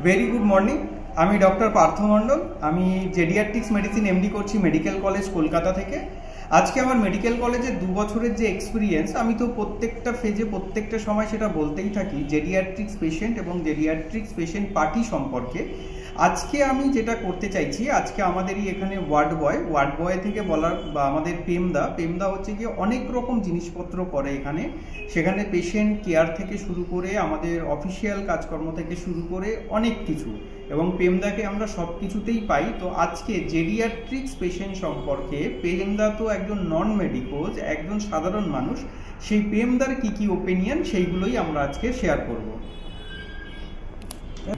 Very good morning. আমি doctor Partha মণ্ডল। আমি geriatrics medicine MD করছি মেডিকেল কলেজ কলকাতা থেকে। আজকে আমার মেডিকেল কলেজের 2 বছরের যে এক্সপিরিয়েন্স, আমি তো প্রত্যেকটা ফেজে প্রত্যেকটা সময় সেটা বলতেই থাকি জেডিয়াট্রিক্স পেশেন্ট এবং জেডিয়াট্রিক্স পেশেন্ট পার্টি সম্পর্কে। আজকে আমি যেটা করতে চাইছি, আজকে আমাদেরই এখানে ওয়ার্ড বয় থেকে বলার বা আমাদের পেমদা হচ্ছে গিয়ে অনেক রকম জিনিসপত্র করে এখানে। সেখানে পেশেন্ট কেয়ার থেকে শুরু করে আমাদের অফিসিয়াল কাজকর্ম থেকে শুরু করে অনেক কিছু, এবং পেমদাকে আমরা সব কিছুতেই পাই। তো আজকে জেডিয়াট্রিক্স পেশেন্ট সম্পর্কে, পেমদা তো একজন নন মেডিকোজ, একজন সাধারণ মানুষ, সেই পেমদার কি ওপিনিয়ন সেইগুলোই আমরা আজকে শেয়ার করব।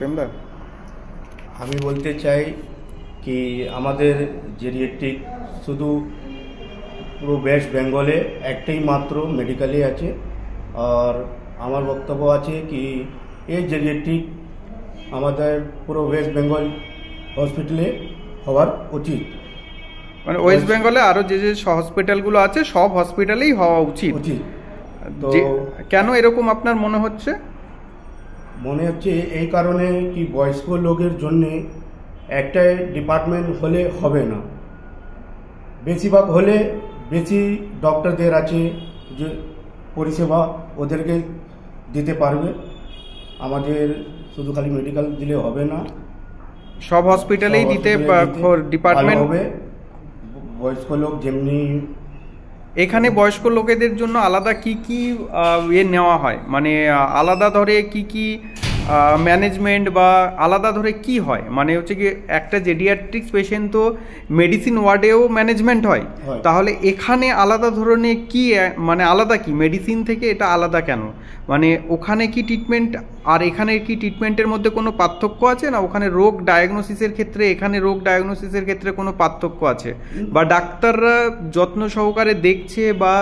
পেমদা, আমি বলতে চাই কি আমাদের জেডিয়াট্রিক শুধু পুরো ওয়েস্ট বেঙ্গলে একটাই মাত্র মেডিকেলে আছে। আর আমার বক্তব্য আছে কি এই জেডিয়াট্রিক আমাদের পুরো ওয়েস্ট বেঙ্গল হসপিটালে হওয়ার উচিত। মানে ওয়েস্ট বেঙ্গলে আরো যে যে হসপিটালগুলো আছে সব হসপিটালেই হওয়া উচিত। তো কেন এরকম আপনার মনে হচ্ছে? মনে হচ্ছে এই কারণে কি বয়স্ক লোকের জন্য একটাই ডিপার্টমেন্ট হলে হবে না, বেশিরভাগ হলে বেশি ডক্টরদের আছে যে পরিষেবা ওদেরকে দিতে পারবে। আমাদের শুধু খালি মেডিকেল দিলে হবে না, সব হসপিটালেই দিতে ডিপার্টমেন্ট হবে। বয়স্ক লোক যেমনি এখানে বয়স্ক লোকেদের জন্য আলাদা কি নেওয়া হয়, মানে আলাদা ধরে কি ম্যানেজমেন্ট বা আলাদা ধরে কি হয়, মানে হচ্ছে কি একটা জেডিয়াট্রিক্স পেশেন্ট তো মেডিসিন ওয়ার্ডেও ম্যানেজমেন্ট হয়, তাহলে এখানে আলাদা ধরনের কি, মানে আলাদা কি মেডিসিন থেকে এটা আলাদা কেন? মানে ওখানে কি ট্রিটমেন্ট আর এখানে কি ট্রিটমেন্টের মধ্যে কোনো পার্থক্য আছে না? ওখানে রোগ ডায়াগনোসিসের ক্ষেত্রে এখানে রোগ ডায়াগনোসিসের ক্ষেত্রে কোনো পার্থক্য আছে? বা ডাক্তাররা যত্ন সহকারে দেখছে বা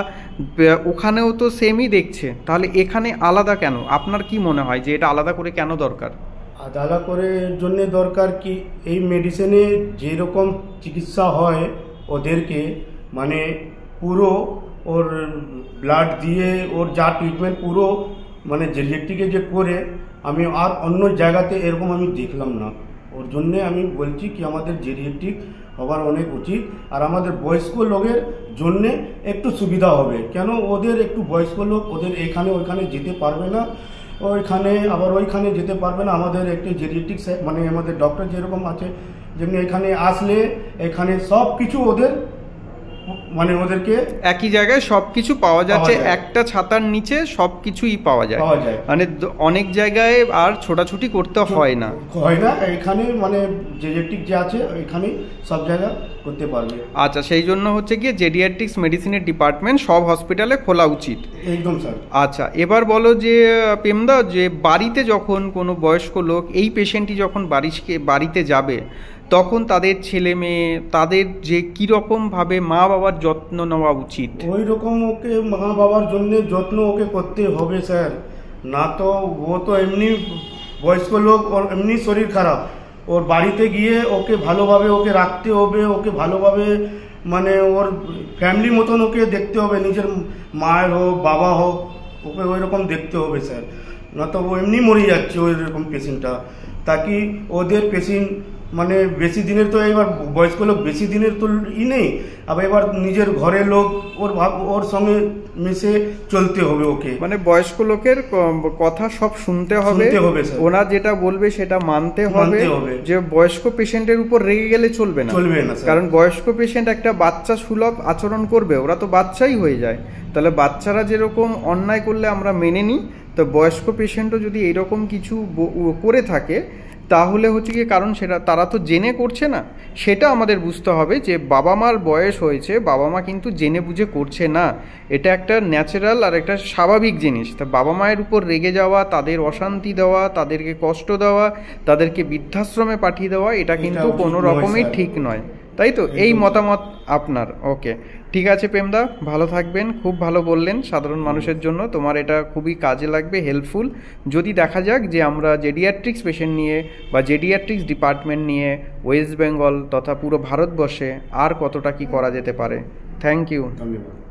ওখানেও তো সেমই দেখছে, তাহলে এখানে আলাদা কেন? আপনার কি মনে হয় যে এটা আলাদা করে কেন দরকার? আলাদা করে জন্য দরকার কি এই মেডিসিনে যেরকম চিকিৎসা হয় ওদেরকে, মানে পুরো ওর ব্লাড দিয়ে ওর যা ট্রিটমেন্ট পুরো মানে জেডিয়াট্রিকে যে করে আমি আর অন্য জায়গাতে এরকম আমি দেখলাম না। ওর জন্যে আমি বলছি কি আমাদের জেডিয়াট্রিক হওয়ার অনেক উচিত। আর আমাদের বয়স্ক লোকের জন্যে একটু সুবিধা হবে, কেন ওদের একটু বয়স্ক লোক ওদের এখানে ওইখানে যেতে পারবে না, ওইখানে আবার ওইখানে যেতে পারবে না। আমাদের একটি জেডিয়াট্রিক মানে আমাদের ডক্টর যেরকম আছে, যেমনি এখানে আসলে এখানে সব কিছু ওদের মানে ওদেরকে একই জায়গায় সবকিছু পাওয়া যাচ্ছে, একটা ছাতার নিচে সবকিছুই পাওয়া যায়। মানে অনেক জায়গায় আর ছোটাছুটি করতে হয় না। এখানে মানে জেডিয়াট্রিক যে আছে এখানে সব জায়গা করতে পারবে। আচ্ছা, সেই জন্য হচ্ছে গিয়ে জেডিয়াট্রিক্স মেডিসিনের ডিপার্টমেন্ট সব হসপিটালে খোলা উচিত। একদম স্যার। আচ্ছা, এবার বলো যে পেমদা, যে বাড়িতে যখন কোনো বয়স্ক লোক এই পেশেন্টটি যখন বাড়িতে যাবে, তখন তাদের ছেলে মেয়ে তাদের যে কীরকমভাবে মা বাবার যত্ন নেওয়া উচিত? ওই রকম ওকে মা বাবার জন্য যত্ন ওকে করতে হবে স্যার, না তো ও তো এমনি বয়স্ক লোক, ওর এমনি শরীর খারাপ, ওর বাড়িতে গিয়ে ওকে ভালোভাবে ওকে রাখতে হবে, ওকে ভালোভাবে মানে ওর ফ্যামিলি মতন ওকে দেখতে হবে, নিজের মায়ের হোক বাবা হোক ওকে ওই রকম দেখতে হবে স্যার, না তো ও এমনি মরে যাচ্ছে ওই রকম পেশেন্টটা। তাকি ওদের পেশেন্ট মানে বেশি দিনের তো এবার বয়স্ক লোক বেশি দিনের তো নেই, আবার এবার নিজের ঘরের লোক ওর সঙ্গে মিশে চলতে হবে ওকে। মানে বয়স্ক লোকের কথা সব শুনতে হবে, ওরা যেটা বলবে সেটা মানতে হবে। যে বয়স্ক পেশেন্টের উপর রেগে গেলে চলবে না, কারণ বয়স্ক পেশেন্ট একটা বাচ্চা সুলভ আচরণ করবে, ওরা তো বাচ্চাই হয়ে যায়। তাহলে বাচ্চারা যেরকম অন্যায় করলে আমরা মেনে নিই, তো বয়স্ক পেশেন্টও যদি এইরকম কিছু করে থাকে তাহলে হচ্ছে কি, কারণ সেটা তারা তো জেনে করছে না, সেটা আমাদের বুঝতে হবে যে বাবা মার বয়স হয়েছে, বাবা মা কিন্তু জেনে বুঝে করছে না, এটা একটা ন্যাচারাল আর একটা স্বাভাবিক জিনিস। তা বাবা মায়ের উপর রেগে যাওয়া, তাদের অশান্তি দেওয়া, তাদেরকে কষ্ট দেওয়া, তাদেরকে বৃদ্ধাশ্রমে পাঠিয়ে দেওয়া, এটা কিন্তু কোনো রকমই ঠিক নয়, তাই তো? এই মতামত আপনার। ওকে, ঠিক আছে পেমদা, ভালো থাকবেন। খুব ভালো বললেন, সাধারণ মানুষের জন্য তোমার এটা খুবই কাজে লাগবে, হেল্পফুল। যদি দেখা যাক যে আমরা জেডিয়াট্রিক্স পেশেন্ট নিয়ে বা জেডিয়াট্রিক্স ডিপার্টমেন্ট নিয়ে ওয়েস্ট বেঙ্গল তথা পুরো ভারতবর্ষে আর কতটা কি করা যেতে পারে। Thank you. ধন্যবাদ।